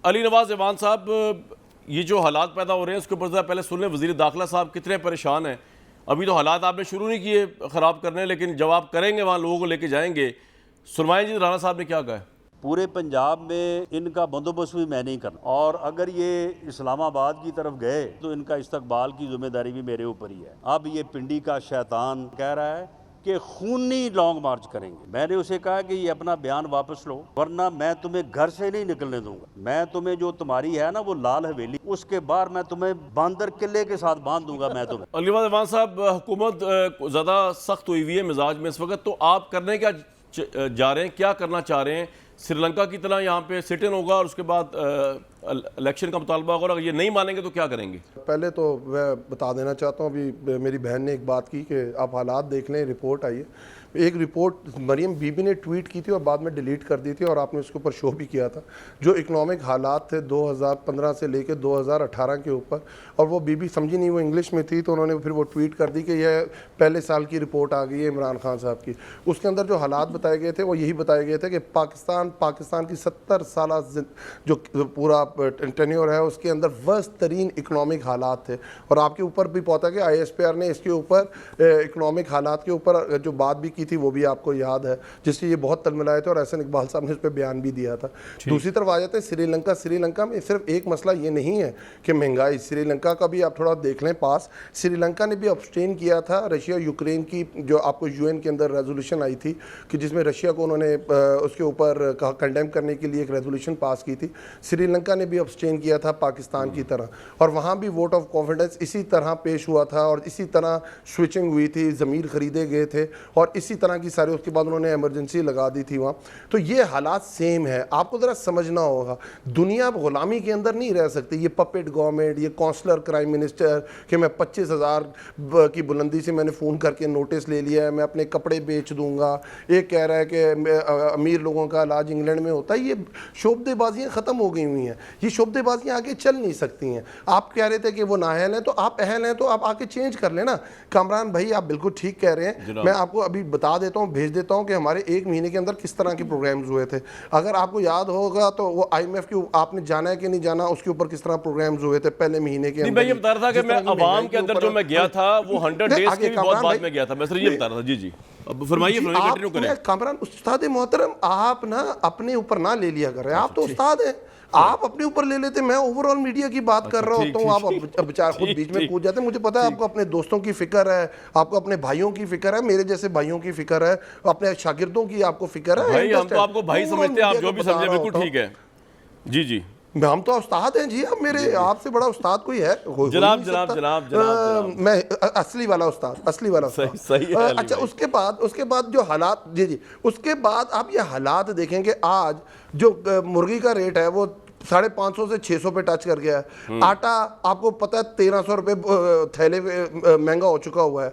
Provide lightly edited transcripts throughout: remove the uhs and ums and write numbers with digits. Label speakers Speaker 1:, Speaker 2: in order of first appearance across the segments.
Speaker 1: علی نواز ایوان صاحب، یہ جو حالات پیدا ہو رہے ہیں اس کے اوپر ذرا پہلے سن لیں وزیر داخلہ صاحب کتنے پریشان ہیں. ابھی تو حالات آپ نے شروع نہیں کیے خراب کرنے، لیکن جب آپ کریں گے وہاں لوگوں کو لے کے جائیں گے. سنوائیں جی رانا صاحب نے کیا کہا ہے.
Speaker 2: پورے پنجاب میں ان کا بندوبست بھی میں نہیں کرنا، اور اگر یہ اسلام آباد کی طرف گئے تو ان کا استقبال کی ذمہ داری بھی میرے اوپر ہی ہے. اب یہ پنڈی کا شیطان کہہ رہا ہے کہ خونی لانگ مارچ کریں گے. میں نے اسے کہا کہ یہ اپنا بیان واپس لو، ورنہ میں تمہیں گھر سے نہیں نکلنے دوں گا. میں تمہیں جو تمہاری ہے نا وہ لال حویلی، اس کے باہر میں تمہیں باندر قلعے کے ساتھ باندھ دوں گا میں تمہیں.
Speaker 1: علی نواز ایوان صاحب، حکومت زیادہ سخت ہوئی ہوئی ہے مزاج میں اس وقت، تو آپ کرنے کیا جا رہے ہیں، کیا کرنا چاہ رہے ہیں؟ سری لنکا کی طرح یہاں پہ سٹ ان ہوگا اور اس کے بعد الیکشن کا مطالبہ ہوگا، اور اگر یہ نہیں مانیں گے تو کیا کریں گے؟
Speaker 3: پہلے تو میں بتا دینا چاہتا ہوں، ابھی میری بہن نے ایک بات کی کہ آپ حالات دیکھ لیں. رپورٹ آئی ہے، ایک رپورٹ مریم بی بی نے ٹویٹ کی تھی اور بعد میں ڈیلیٹ کر دی تھی، اور آپ نے اس کے اوپر شو بھی کیا تھا. جو اکنامک حالات تھے 2015 سے لے کے 2018 کے اوپر، اور وہ بی بی سمجھی نہیں، وہ انگلش میں تھی، تو انہوں نے پھر وہ ٹویٹ کر دی کہ یہ پہلے سال کی رپورٹ آ گئی ہے عمران خان صاحب کی. اس کے اندر جو حالات بتائے گئے تھے وہ یہی بتائے گئے تھے کہ پاکستان کی 70 سالہ جو پورا ٹینیور ہے اس کے اندر ورسٹ ترین اکنامک حالات تھے. اور آپ کے اوپر بھی پتا کہ آئی ایس پی آر نے اس کے اوپر اکنامک حالات کے اوپر جو بات بھی کی تھی وہ بھی آپ کو یاد ہے، جس سے یہ بہت تلملائے تھے، اور احسن اقبال صاحب نے اس پہ بیان بھی دیا تھا. دوسری طرف آ جاتے ہیں سری لنکا میں صرف ایک مسئلہ یہ نہیں ہے کہ مہنگائی. سری لنکا کا بھی آپ تھوڑا دیکھ لیں پاس. سری لنکا نے بھی ابسٹین کیا تھا رشیا یوکرین کی، جو آپ کو یو این کے اندر ریزولوشن آئی تھی کہ جس میں رشیا کو انہوں نے اس کے اوپر کنڈیم کرنے کے لیے ایک ریزولوشن پاس کی تھی. سری لنکا نے بھی ابسٹین کیا تھا پاکستان کی طرح، اور وہاں بھی ووٹ آف کانفیڈنس اسی طرح پیش ہوا تھا، اور اسی طرح سوئچنگ ہوئی تھی، ضمیر خریدے گئے تھے، اور اسی طرح کی سارے. اس کے بعد انہوں نے ایمرجنسی لگا دی تھی وہاں. تو یہ حالات سیم ہے. آپ کو ذرا سمجھنا ہوگا، دنیا غلامی کے اندر نہیں رہ سکتی. یہ پپٹ گورنمنٹ، یہ کونسلر پرائم منسٹر کہ میں 25,000 کی بلندی سے میں نے فون کر کے نوٹس لے لیا ہے، میں اپنے کپڑے بیچ دوں گا. ایک کہہ رہا ہے کہ امیر لوگوں کا علاج انگلینڈ میں ہوتا ہے. یہ شعبدے بازیاں ختم ہو گئی ہوئی ہیں. یہ شعبدے بازیاں آگے چل نہیں سکتی ہیں. آپ کہہ رہے تھے کہ وہ نااہل ہیں، تو آپ اہل ہیں تو آپ آ کے چینج کر لیں نا. کامران بھائی آپ بالکل ٹھیک کہہ رہے ہیں. میں آپ کو ابھی بتا دیتا ہوں، بھیج دیتا ہوں کہ ہمارے ایک مہینے کے اندر کس طرح کے پروگرامز ہوئے تھے. اگر آپ کو یاد ہوگا تو وہ آئی ایم ایف کی آپ نے جانا ہے کہ نہیں جانا، اس کے اوپر کس طرح پروگرامز ہوئے تھے پہلے مہینے کے اندر.
Speaker 1: میں یہ بتا رہا تھا کہ میں عوام کے اندر جو میں گیا تھا وہ 100 ڈیز کے بھی بہت بعد میں گیا تھا. میں صرف یہ بتا رہا تھا. جی جی اب فرمائیے کنٹینیو کریں.
Speaker 3: کامران استاد محترم، آپ نا اپنے اوپر نہ لے لیا کر رہے ہیں. آپ تو استاد ہیں، آپ اپنے اوپر لے لیتے. میں اوور آل میڈیا کی بات کر رہا ہوتا ہوں، آپ بچار خود بیچ میں کود جاتے ہیں. مجھے پتا ہے آپ کو اپنے دوستوں کی فکر ہے، آپ کو اپنے بھائیوں کی فکر ہے، میرے جیسے بھائیوں کی فکر ہے، اپنے شاگردوں کی آپ کو فکر ہے.
Speaker 1: بھائی ہم تو آپ کو بھائی سمجھتے ہیں، آپ جو بھی سمجھے بالکل ٹھیک ہے. جی جی
Speaker 3: ہم تو استاد ہیں جی. اب میرے آپ سے بڑا استاد کوئی ہے؟
Speaker 1: جناب جناب جناب جناب
Speaker 3: میں اصلی والا استاد، اصلی والا استاد. اچھا اس کے بعد جو حالات، جی جی اس کے بعد آپ یہ حالات دیکھیں کہ آج جو مرغی کا ریٹ ہے وہ 550 سے 600 پہ ٹچ کر گیا ہے. آٹا آپ کو پتہ ہے 1300 روپے تھیلے مہنگا ہو چکا ہوا ہے.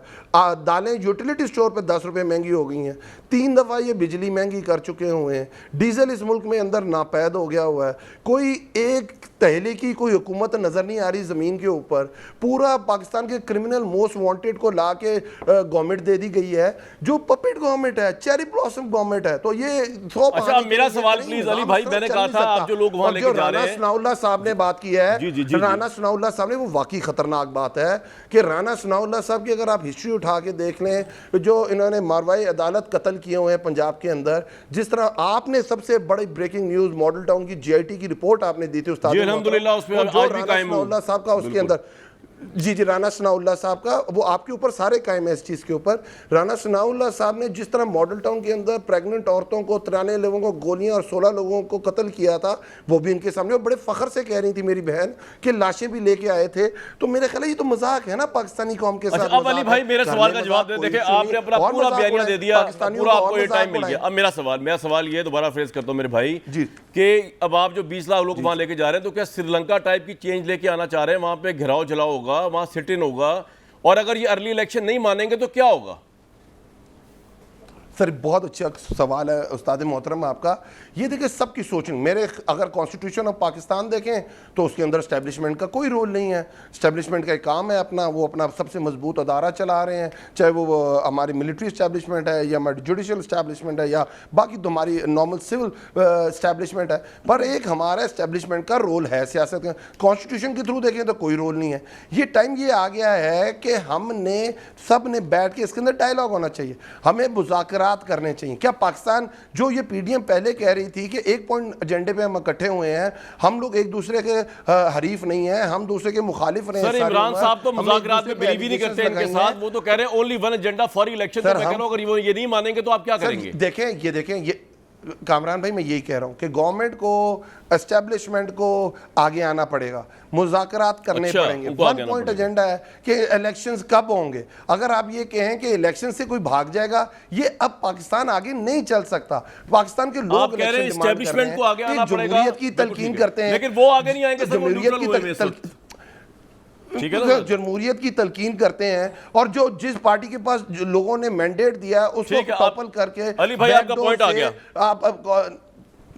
Speaker 3: دالیں یوٹیلیٹی سٹور پہ 10 روپے مہنگی ہو گئی ہیں. 3 دفعہ یہ بجلی مہنگی کر چکے ہوئے ہیں. ڈیزل اس ملک میں اندر ناپید ہو گیا ہوا ہے. کوئی ایک تحلیل کی کوئی حکومت نظر نہیں آ رہی زمین کے اوپر. پورا پاکستان کے کرمنل موسٹ وانٹیڈ کو لا کے گورنمنٹ دے دی گئی ہے، جو پپٹ گورنمنٹ ہے، چیری بلاسم گورنمنٹ ہے. تو یہ
Speaker 1: اچھا میرا سوال پلیز علی بھائی، میں نے کہا تھا آپ جو لوگ وہاں لے کے جا رہے ہیں،
Speaker 3: رانا ثناء اللہ صاحب نے بات کی ہے. رانا ثناء اللہ صاحب نے، وہ واقعی خطرناک بات ہے کہ رانا ثناء اللہ صاحب کی اگر آپ ہسٹری اٹھا کے دیکھ لیں، جو انہوں نے ماروائی عدالت قتل کیے ہوئے ہیں پنجاب کے اندر. جس طرح آپ نے سب سے بڑی بریکنگ نیوز ماڈل ٹاؤن کی جی آئی ٹی کی رپورٹ آپ نے دی تھی استاد،
Speaker 1: الحمدللہ اس پہ آج بھی قائم ہوں.
Speaker 3: اللہ صاحب کا اس کے اندر جی رانا ثناء اللہ صاحب کا وہ آپ کے اوپر سارے قائم ہیں اس چیز کے اوپر. رانا ثناء اللہ صاحب نے جس طرح ماڈل ٹاؤن کے اندر پریگننٹ عورتوں کو 93 لوگوں کو گولیاں اور 16 لوگوں کو قتل کیا تھا، وہ بھی ان کے سامنے بڑے فخر سے کہہ رہی تھی میری بہن کہ لاشیں بھی لے کے آئے تھے. تو میرے خیال ہے یہ تو مذاق ہے نا پاکستانی قوم کے ساتھ.
Speaker 1: اب علی بھائی میرے سوال کا جواب دے. دیکھیں آپ نے اپنا پورا بیانیہ دے دیا، پورا آپ کو یہ ٹائم مل گیا. اب میرا سوال یہ دوبارہ فریز کرتا ہوں میرے بھائی کہ اب آپ جو 20 لاکھ لوگ وہاں لے کے جا رہے ہیں، تو کیا سری لنکا ٹائپ کی چینج لے کے آنا چاہ رہے ہیں؟ وہاں پہ گھراؤ جلاؤ ہوگا، وہاں سٹ ان ہوگا، اور اگر یہ ارلی الیکشن نہیں مانیں گے تو کیا ہوگا؟
Speaker 3: سر بہت اچھا سوال ہے استاد محترم آپ کا. یہ دیکھیں سب کی سوچنگ, میرے اگر کانسٹیٹیوشن آف پاکستان دیکھیں تو اس کے اندر اسٹیبلشمنٹ کا کوئی رول نہیں ہے. اسٹیبلشمنٹ کا ایک کام ہے اپنا, وہ اپنا سب سے مضبوط ادارہ چلا رہے ہیں, چاہے وہ ہماری ملٹری اسٹیبلشمنٹ ہے یا ہماری جوڈیشل اسٹیبلشمنٹ ہے یا باقی تو ہماری نارمل سول اسٹیبلشمنٹ ہے. پر ایک ہمارا اسٹیبلشمنٹ کا رول ہے سیاست کا. کانسٹیٹیوشن کے تھرو دیکھیں تو کوئی رول نہیں ہے. یہ ٹائم یہ آ گیا ہے کہ ہم نے سب نے بیٹھ کے اس کے اندر ڈائلاگ ہونا چاہیے, ہمیں مذاکرات کرنے چاہیے. کیا پاکستان جو یہ پی ڈی ایم پہلے کہہ رہی تھی کہ ایک پوائنٹ ایجنڈے پہ ہم اکٹھے ہوئے ہیں, ہم لوگ ایک دوسرے کے حریف نہیں ہیں, ہم دوسرے کے مخالف رہے ہیں.
Speaker 1: سر عمران صاحب تو مذاکرات میں بلیو ہی نہیں کرتے ان کے ساتھ, وہ تو کہہ رہے ہیں only one agenda for election. تو میں کہہ رہا ہوں اگر وہ یہ نہیں مانیں گے تو آپ کیا کریں گے؟
Speaker 3: دیکھیں یہ کامران بھائی میں یہی کہہ رہا ہوں کہ گورنمنٹ کو اسٹیبلشمنٹ کو آگے آنا پڑے گا, مذاکرات کرنے پڑیں گے. ون پوائنٹ ایجنڈا ہے کہ الیکشنز کب ہوں گے. اگر آپ یہ کہیں کہ الیکشن سے کوئی بھاگ جائے گا, یہ اب پاکستان آگے نہیں چل سکتا. پاکستان کے لوگ
Speaker 1: اسٹیبلشمنٹ کو آگے آنا پڑے گا,
Speaker 3: جمہوریت کی تلقین کرتے ہیں,
Speaker 1: لیکن وہ آگے نہیں آئیں گے.
Speaker 3: جمہوریت کی تلقین کرتے ہیں, اور جو جس پارٹی کے پاس لوگوں نے مینڈیٹ دیا ہے اس کو ٹاپل کر کے.
Speaker 1: علی بھائی آپ کا پوائنٹ آ گیا,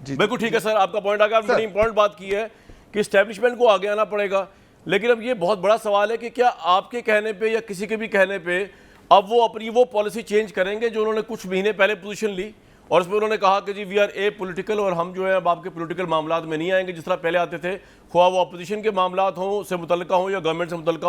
Speaker 1: بالکل ٹھیک ہے سر, آپ کا پوائنٹ آ گیا. بڑی امپورٹنٹ بات کی ہے کہ اسٹیبلشمنٹ کو آگے آنا پڑے گا. لیکن اب یہ بہت بڑا سوال ہے کہ کیا آپ کے کہنے پہ یا کسی کے بھی کہنے پہ اب وہ اپنی وہ پالیسی چینج کریں گے جو انہوں نے کچھ مہینے پہلے پوزیشن لی, اور اس میں انہوں نے کہا کہ جی وی آر اے پولیٹیکل, اور ہم جو ہے اب آپ کے پولیٹیکل معاملات میں نہیں آئیں گے جس طرح پہلے آتے تھے, خواہ وہ اپوزیشن کے معاملات ہوں سے متعلقہ ہوں یا گورنمنٹ سے متعلقہ ہوں.